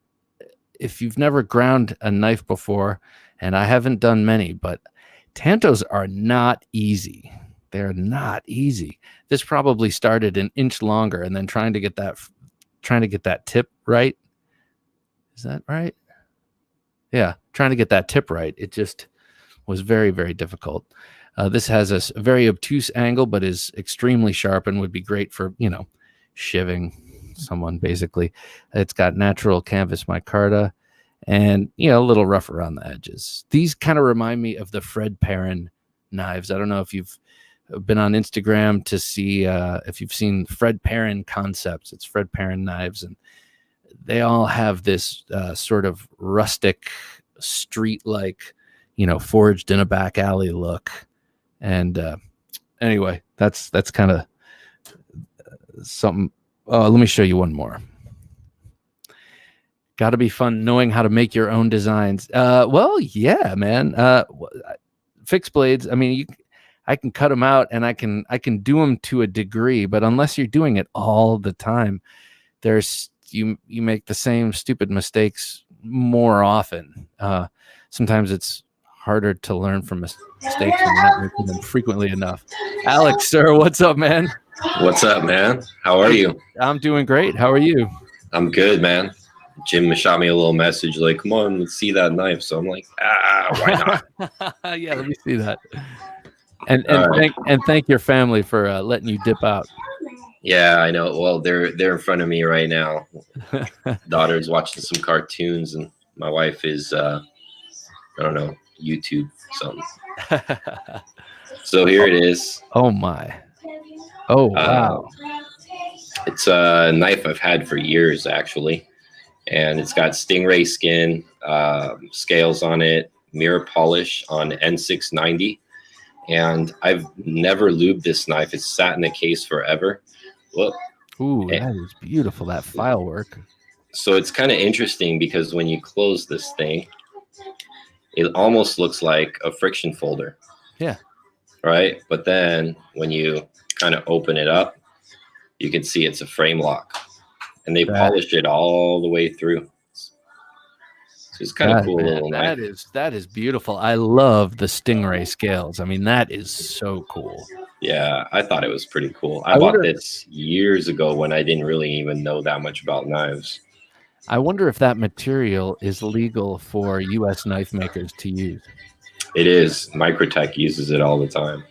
Speaker 1: if you've never ground a knife before, and I haven't done many, but tantos are not easy. They're not easy. This probably started an inch longer, and then trying to get that tip right. Is that right? Yeah, trying to get that tip right. It just was very, very difficult. This has a very obtuse angle, but is extremely sharp and would be great for, shivving someone, basically. It's got natural canvas micarta and, a little rough around the edges. These kind of remind me of the Fred Perrin knives. I don't know if you've been on Instagram to see if you've seen Fred Perrin concepts. It's Fred Perrin knives, and they all have this sort of rustic, street-like, forged in a back alley look. And anyway, that's kind of something. Let me show you one more. Got to be fun knowing how to make your own designs. Well, yeah, man. Fixed blades. I mean, I can cut them out, and I can do them to a degree, but unless you're doing it all the time, you make the same stupid mistakes more often. Sometimes it's harder to learn from mistakes when you're not making them frequently enough. Alex, sir, what's up, man?
Speaker 2: What's up, man? How are you?
Speaker 1: I'm doing great. How are you?
Speaker 2: I'm good, man. Jim shot me a little message like, come on, let's see that knife. So I'm like, why
Speaker 1: not? Yeah, let me see that. And thank your family for letting you dip out.
Speaker 2: Yeah, I know. Well, they're in front of me right now. Daughter's watching some cartoons, and my wife is, I don't know, YouTube something. So here it is.
Speaker 1: Oh my! Oh wow!
Speaker 2: It's a knife I've had for years, actually, and it's got stingray skin, scales on it, mirror polish on N690, and I've never lubed this knife. It's sat in the case forever. Look.
Speaker 1: Ooh, that is beautiful, that file work.
Speaker 2: So it's kind of interesting because when you close this thing, it almost looks like a friction folder.
Speaker 1: Yeah.
Speaker 2: Right? But then when you kind of open it up, you can see it's a frame lock. And they polished it all the way through. So it's kind of cool little knife.
Speaker 1: That is beautiful. I love the stingray scales. I mean, that is so cool.
Speaker 2: Yeah, I thought it was pretty cool. I bought this years ago when I didn't really even know that much about knives.
Speaker 1: I wonder if that material is legal for U.S. knife makers to use.
Speaker 2: It is. Microtech uses it all the time.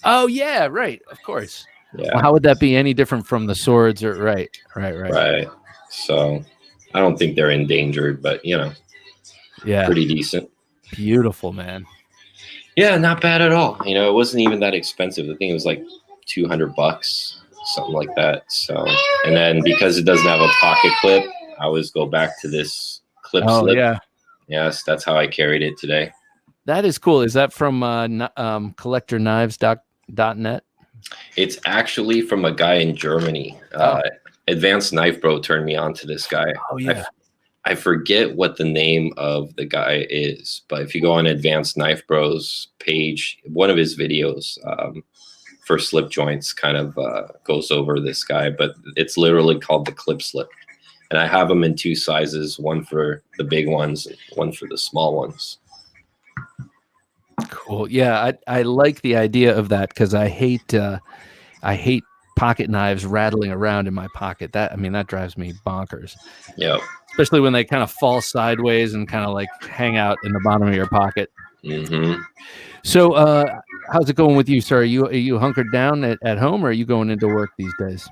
Speaker 1: Oh, yeah, right. Of course.
Speaker 2: Yeah.
Speaker 1: Well, how would that be any different from the swords? Or right.
Speaker 2: So I don't think they're endangered, but, yeah, pretty decent.
Speaker 1: Beautiful, man.
Speaker 2: Yeah, not bad at all. It wasn't even that expensive. I think it was like $200, something like that. So, and then because it doesn't have a pocket clip, I always go back to this clip slip.
Speaker 1: Yeah.
Speaker 2: Yes, that's how I carried it today.
Speaker 1: That is cool. Is that from collectorknives.net?
Speaker 2: It's actually from a guy in Germany. Advanced Knife Bro turned me on to this guy.
Speaker 1: Oh, yeah.
Speaker 2: I forget what the name of the guy is, but if you go on Advanced Knife Bro's page, one of his videos, for slip joints kind of goes over this guy, but it's literally called the clip slip. And I have them in 2 sizes, one for the big ones, one for the small ones.
Speaker 1: Cool. Yeah, I like the idea of that because I hate pocket knives rattling around in my pocket. That drives me bonkers.
Speaker 2: Yeah.
Speaker 1: Especially when they kind of fall sideways and kind of like hang out in the bottom of your pocket.
Speaker 2: Mm-hmm.
Speaker 1: So, how's it going with you, sir? Are you hunkered down at home, or are you going into work these days?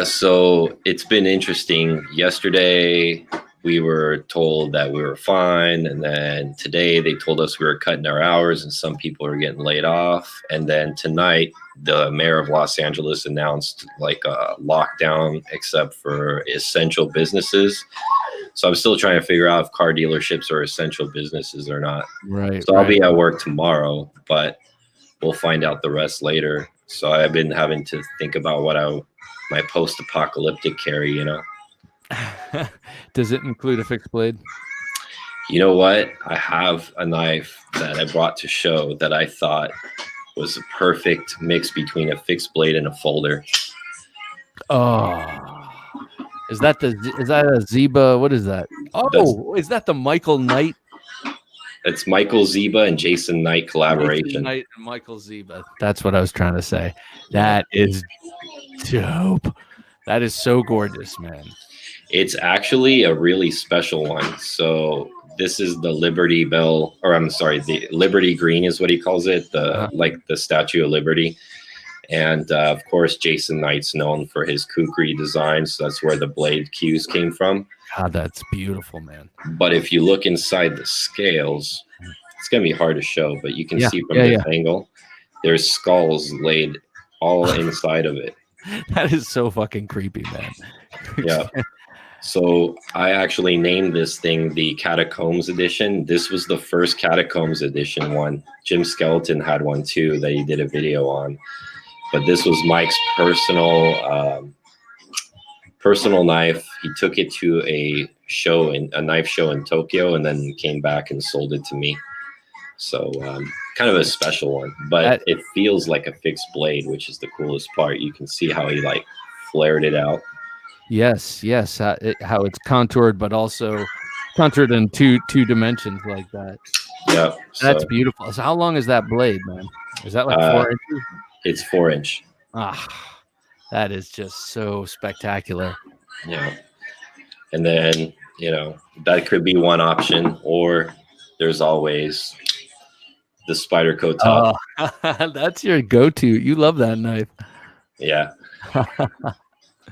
Speaker 2: So it's been interesting. Yesterday, we were told that we were fine. And then today they told us we were cutting our hours and some people are getting laid off. And then tonight, the mayor of Los Angeles announced like a lockdown except for essential businesses. So I'm still trying to figure out if car dealerships are essential businesses or not.
Speaker 1: Right.
Speaker 2: So I'll be at work tomorrow, but we'll find out the rest later. So I've been having to think about what my post-apocalyptic carry, you know.
Speaker 1: Does it include a fixed blade?
Speaker 2: You know what? I have a knife that I brought to show that I thought was a perfect mix between a fixed blade and a folder.
Speaker 1: Oh, is that a Zeba? What is that? Oh, is that the Michael Knight?
Speaker 2: It's Michael Zeba and Jason Knight collaboration.
Speaker 1: Jason Knight and Michael Zeba. That's what I was trying to say. That is dope. That is so gorgeous, man.
Speaker 2: It's actually a really special one. So this is the Liberty Bell, or I'm sorry, the Liberty Green is what he calls it, like the Statue of Liberty. And of course, Jason Knight's known for his kukri designs. So that's where the blade cues came from.
Speaker 1: God, that's beautiful, man.
Speaker 2: But if you look inside the scales, it's going to be hard to show, but you can see from this angle, there's skulls laid all inside of it.
Speaker 1: That is so fucking creepy, man.
Speaker 2: Yeah. So I actually named this thing the Catacombs Edition. This was the first Catacombs Edition one. Jim Skeleton had one too that he did a video on. But this was Mike's personal knife. He took it to a knife show in Tokyo, and then came back and sold it to me. So kind of a special one, but it feels like a fixed blade, which is the coolest part. You can see how he like flared it out. Yes,
Speaker 1: how it's contoured, but also contoured in two dimensions like that.
Speaker 2: Yeah,
Speaker 1: that's beautiful. So how long is that blade, man? Is that like 4 inches?
Speaker 2: It's 4 inch.
Speaker 1: That is just so spectacular.
Speaker 2: Yeah, and then that could be one option, or there's always the Spyderco top.
Speaker 1: That's your go-to. You love that knife.
Speaker 2: Yeah.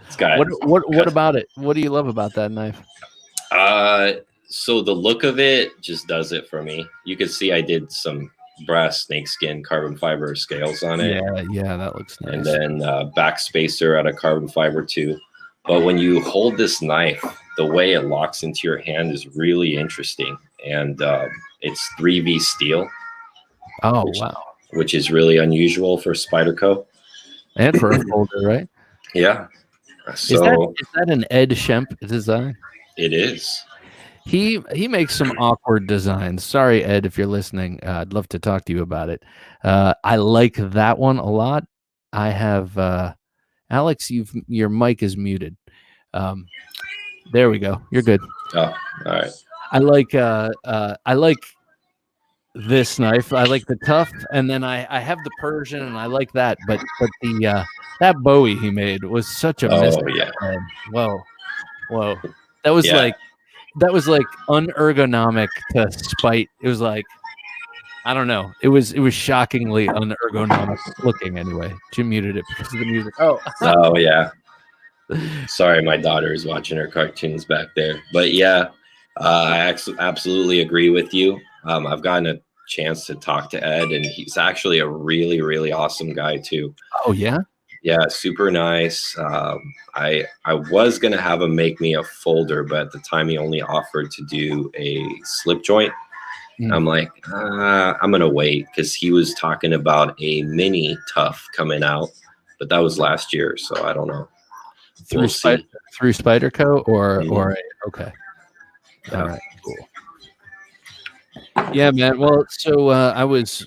Speaker 2: It's got
Speaker 1: what about it? What do you love about that knife?
Speaker 2: So the look of it just does it for me. You can see I did some brass snakeskin carbon fiber scales on it.
Speaker 1: Yeah, that looks nice.
Speaker 2: And then back spacer out of carbon fiber too. But when you hold this knife, the way it locks into your hand is really interesting. And it's 3V steel.
Speaker 1: Oh, wow.
Speaker 2: Which is really unusual for Spyderco.
Speaker 1: And for a folder, right?
Speaker 2: Yeah. So
Speaker 1: is that an Ed Shemp design?
Speaker 2: It is.
Speaker 1: He makes some awkward designs. Sorry, Ed, if you're listening. I'd love to talk to you about it. I like that one a lot. I have Alex. Your mic is muted. There we go. You're good.
Speaker 2: Oh, all right.
Speaker 1: I like this knife. I like the tough, and then I have the Persian, and I like that. But the that Bowie he made was such a mystery.
Speaker 2: Yeah.
Speaker 1: Whoa. That was like unergonomic to spite. It was like, I don't know. It was shockingly unergonomic looking. Anyway, Jim muted it because of the music.
Speaker 2: Oh yeah. Sorry, my daughter is watching her cartoons back there. But yeah, I absolutely agree with you. I've gotten a chance to talk to Ed, and he's actually a really, really awesome guy too.
Speaker 1: Oh yeah?
Speaker 2: Yeah, super nice. I was gonna have him make me a folder, but at the time he only offered to do a slip joint. I'm like, I'm gonna wait, because he was talking about a mini tough coming out, but that was last year, so I don't know.
Speaker 1: Through Spyderco or okay.
Speaker 2: Yeah.
Speaker 1: All right, cool. Yeah, man. Well, so I was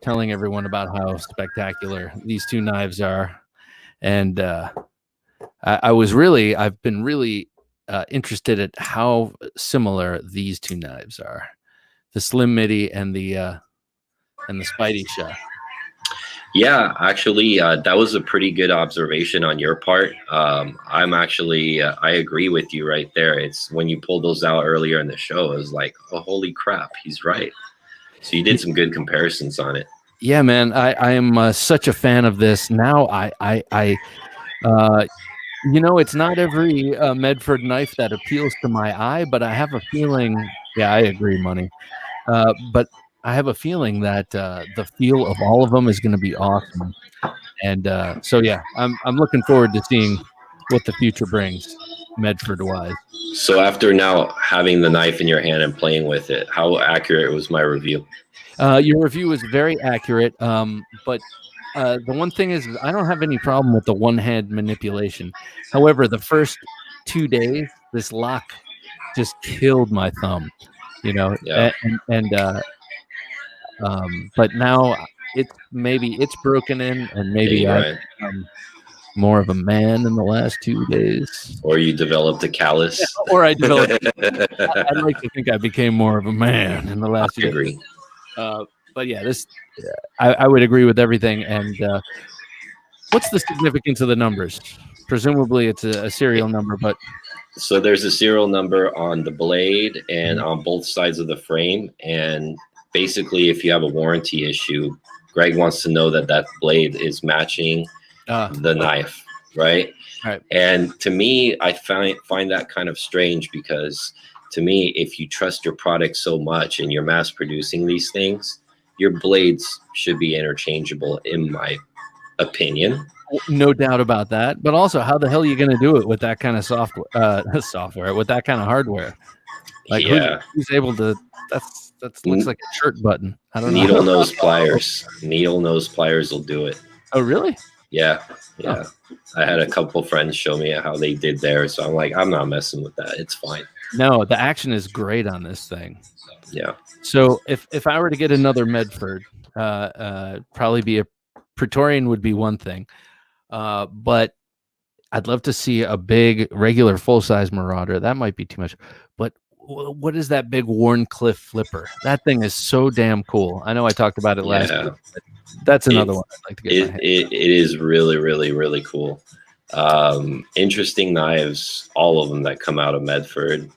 Speaker 1: telling everyone about how spectacular these two knives are, and I've been really interested at how similar these two knives are, the Slim Midi and the Spidey Shot.
Speaker 2: Yeah, actually, that was a pretty good observation on your part. I'm actually, I agree with you right there. It's when you pulled those out earlier in the show, it was like, oh, holy crap, he's right. So you did some good comparisons on it.
Speaker 1: Yeah, man. I am such a fan of this. Now it's not every Medford knife that appeals to my eye, but I have a feeling. Yeah, I agree, money. But I have a feeling that the feel of all of them is going to be awesome. And so, yeah, I'm looking forward to seeing what the future brings, Medford wise.
Speaker 2: So after now having the knife in your hand and playing with it, how accurate was my review?
Speaker 1: Your review is very accurate, but the one thing is I don't have any problem with the one-hand manipulation. However, the first 2 days, this lock just killed my thumb,
Speaker 2: Yeah.
Speaker 1: but now it's broken in, and maybe I've
Speaker 2: Right.
Speaker 1: become more of a man in the last 2 days.
Speaker 2: Or you developed a callus.
Speaker 1: Yeah, or I developed. I'd like to think I became more of a man in the last 2
Speaker 2: I
Speaker 1: days.
Speaker 2: agree.
Speaker 1: But yeah, I would agree with everything. And what's the significance of the numbers? Presumably, it's a serial number, but
Speaker 2: So there's a serial number on the blade and on both sides of the frame. And basically, if you have a warranty issue, Greg wants to know that that blade is matching the knife, right?
Speaker 1: Right.
Speaker 2: And to me, I find that kind of strange because to me, if you trust your product so much and you're mass producing these things, your blades should be interchangeable, in my opinion.
Speaker 1: No doubt about that. But also, how the hell are you going to do it with that kind of software, with that kind of hardware? Like,
Speaker 2: Yeah.
Speaker 1: who's able to? That looks like a shirt button. I don't know.
Speaker 2: Needle nose pliers. Needle nose pliers will do it.
Speaker 1: Oh, really?
Speaker 2: Yeah. Yeah. Oh. I had a couple friends show me how they did theirs. So I'm like, I'm not messing with that. It's fine.
Speaker 1: No, the action is great on this thing.
Speaker 2: Yeah.
Speaker 1: So if I were to get another Medford, probably be a Praetorian would be one thing. But I'd love to see a big regular full-size Marauder. That might be too much. But what is that big Warncliffe flipper? That thing is so damn cool. I know I talked about it last week, but that's another one I'd like to get my hand.
Speaker 2: It is really, really, really cool. Interesting knives, all of them that come out of Medford.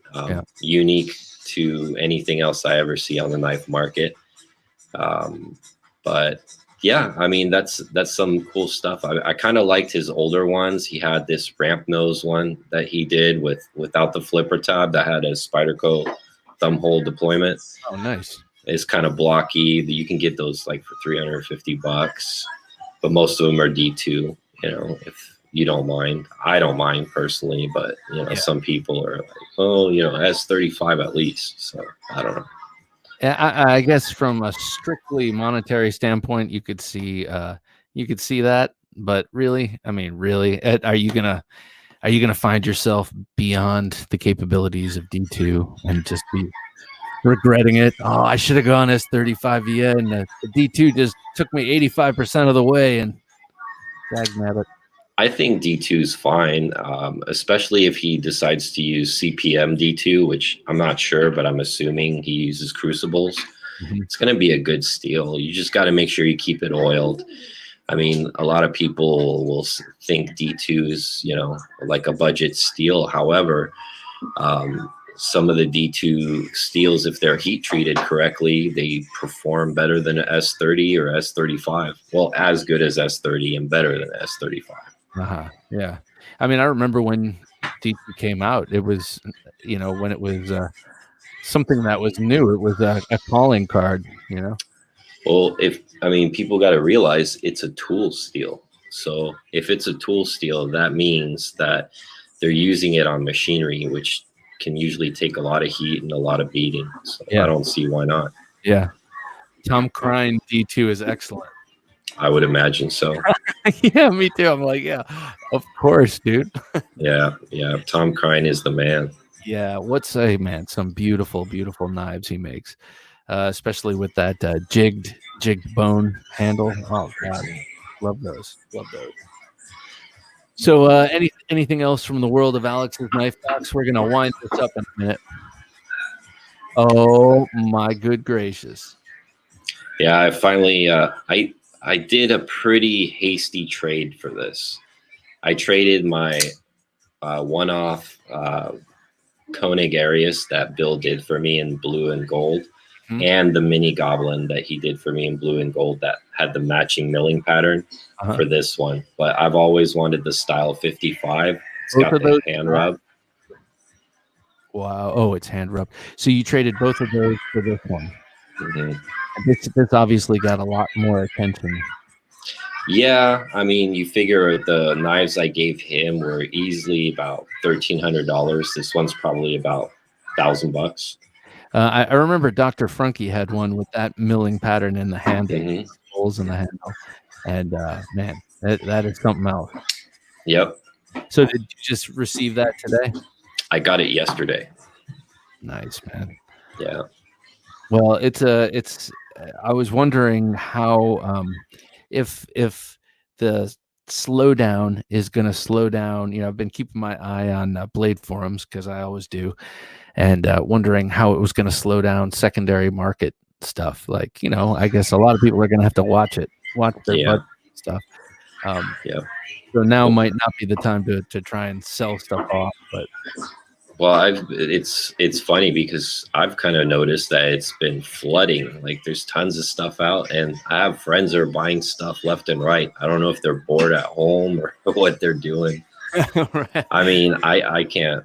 Speaker 2: Unique to anything else I ever see on the knife market. But yeah, I mean, that's some cool stuff. I kind of liked his older ones. He had this ramp nose one that he did without the flipper tab that had a Spyderco thumb hole deployment.
Speaker 1: Oh, nice.
Speaker 2: It's kind of blocky. You can get those like for $350, but most of them are D2, if you don't mind. I don't mind personally, but some people are like, oh, S35 at least. So I don't know.
Speaker 1: I guess from a strictly monetary standpoint, you could see that, but really, are you gonna find yourself beyond the capabilities of D2 and just be regretting it? Oh, I should have gone S35 via, and the D2 just took me 85% of the way, and dagnabbit.
Speaker 2: I think D2 is fine, especially if he decides to use CPM D2, which I'm not sure, but I'm assuming he uses crucibles. Mm-hmm. It's going to be a good steel. You just got to make sure you keep it oiled. I mean, a lot of people will think D2 is, like a budget steel. However, some of the D2 steels, if they're heat treated correctly, they perform better than an S30 or S35. Well, as good as S30 and better than S35.
Speaker 1: Yeah. I mean, I remember when D2 came out, it was, when it was something that was new, it was a calling card,
Speaker 2: Well, people got to realize it's a tool steel. So if it's a tool steel, that means that they're using it on machinery, which can usually take a lot of heat and a lot of beating. So yeah. I don't see why not.
Speaker 1: Yeah. Tom Crine D2 is excellent.
Speaker 2: I would imagine so.
Speaker 1: Yeah, me too. I'm like, yeah, of course, dude.
Speaker 2: Yeah. Tom Crine is the man.
Speaker 1: Yeah, some beautiful, beautiful knives he makes. especially with that jigged bone handle. Oh God, love those. So, anything else from the world of Alex's knife talks? We're gonna wind this up in a minute. Oh my good gracious!
Speaker 2: Yeah, I finally I did a pretty hasty trade for this. I traded my one-off Koenig Arius that Bill did for me in blue and gold, and the mini goblin that he did for me in blue and gold that had the matching milling pattern for this one. But I've always wanted the Style 55. It's got the hand rub.
Speaker 1: Wow. Oh, it's hand rubbed. So you traded both of those for this one.
Speaker 2: Mm-hmm.
Speaker 1: This obviously got a lot more attention.
Speaker 2: Yeah, I mean, you figure the knives I gave him were easily about $1,300. This one's probably about $1,000.
Speaker 1: I remember Dr. Frunke had one with that milling pattern in the handle, holes in the handle, and man, that is something else.
Speaker 2: Yep.
Speaker 1: So did you just receive that today?
Speaker 2: I got it yesterday.
Speaker 1: Nice, man.
Speaker 2: Yeah.
Speaker 1: Well, it's I was wondering how if the slowdown is going to slow down. You know, I've been keeping my eye on blade forums because I always do, and wondering how it was going to slow down secondary market stuff. Like, you know, I guess a lot of people are going to have to watch their budget stuff.
Speaker 2: Yeah.
Speaker 1: So now might not be the time to try and sell stuff off, but.
Speaker 2: Well, it's funny because I've kind of noticed that it's been flooding. Like there's tons of stuff out, and I have friends that are buying stuff left and right. I don't know if they're bored at home or what they're doing. Right. I mean, I can't,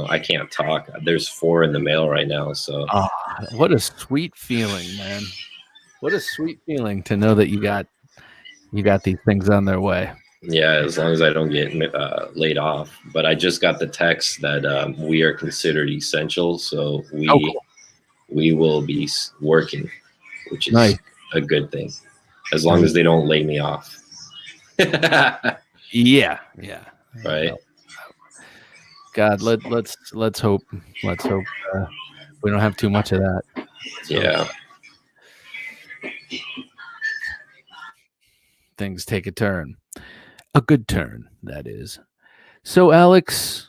Speaker 2: I can't talk. There's 4 in the mail right now. So
Speaker 1: what a sweet feeling, man. What a sweet feeling to know that you got these things on their way.
Speaker 2: Yeah, as long as I don't get laid off. But I just got the text that we are considered essential, so we will be working, which is a good thing, as long as they don't lay me off.
Speaker 1: Yeah.
Speaker 2: Right.
Speaker 1: God, let's hope we don't have too much of that. So.
Speaker 2: Yeah.
Speaker 1: Things take a turn. A good turn, that is. So, Alex,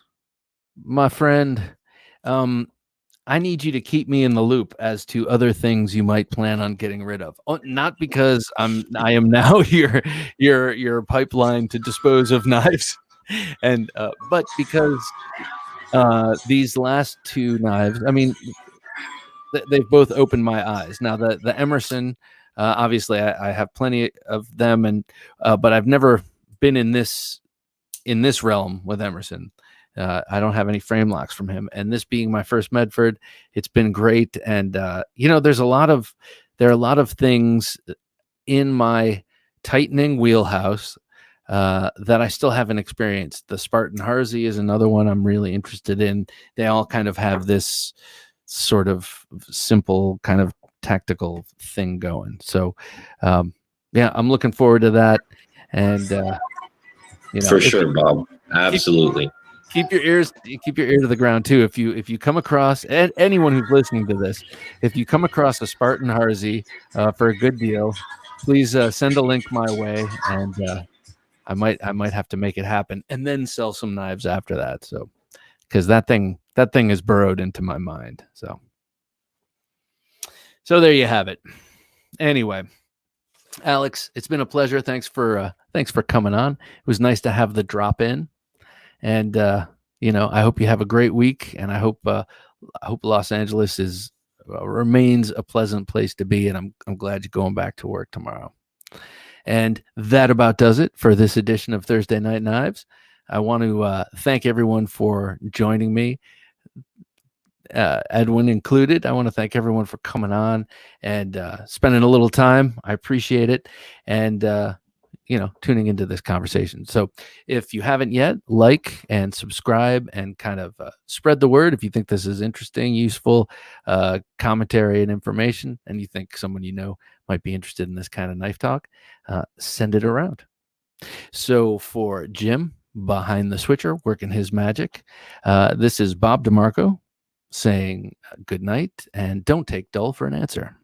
Speaker 1: my friend, I need you to keep me in the loop as to other things you might plan on getting rid of. Not because I am now your pipeline to dispose of knives, and but because these last 2 knives, I mean, they've both opened my eyes. Now, the Emerson, obviously, I have plenty of them, and but I've never been in this realm with Emerson. I don't have any frame locks from him, and this being my first Medford, it's been great. And there are a lot of things in my tightening wheelhouse that I still haven't experienced. The Spartan Harzy is another one I'm really interested in. They all kind of have this sort of simple kind of tactical thing going. So yeah, I'm looking forward to that. And
Speaker 2: for sure, Bob. Absolutely.
Speaker 1: Keep your ear to the ground too. If you come across, and anyone who's listening to this, if you come across a Spartan Harzy for a good deal, please send a link my way, and I might have to make it happen, and then sell some knives after that. So, because that thing is burrowed into my mind. So there you have it. Anyway, Alex, it's been a pleasure. Thanks for coming on. It was nice to have the drop in, and I hope you have a great week. And I hope Los Angeles remains a pleasant place to be. And I'm glad you're going back to work tomorrow. And that about does it for this edition of Thursday Night Knives. I want to thank everyone for joining me. Edwin included. I want to thank everyone for coming on and spending a little time. I appreciate it. And, tuning into this conversation. So if you haven't yet, like and subscribe and kind of spread the word. If you think this is interesting, useful commentary and information, and you think someone might be interested in this kind of knife talk, send it around. So for Jim behind the switcher, working his magic, this is Bob DeMarco saying good night, and don't take dull for an answer.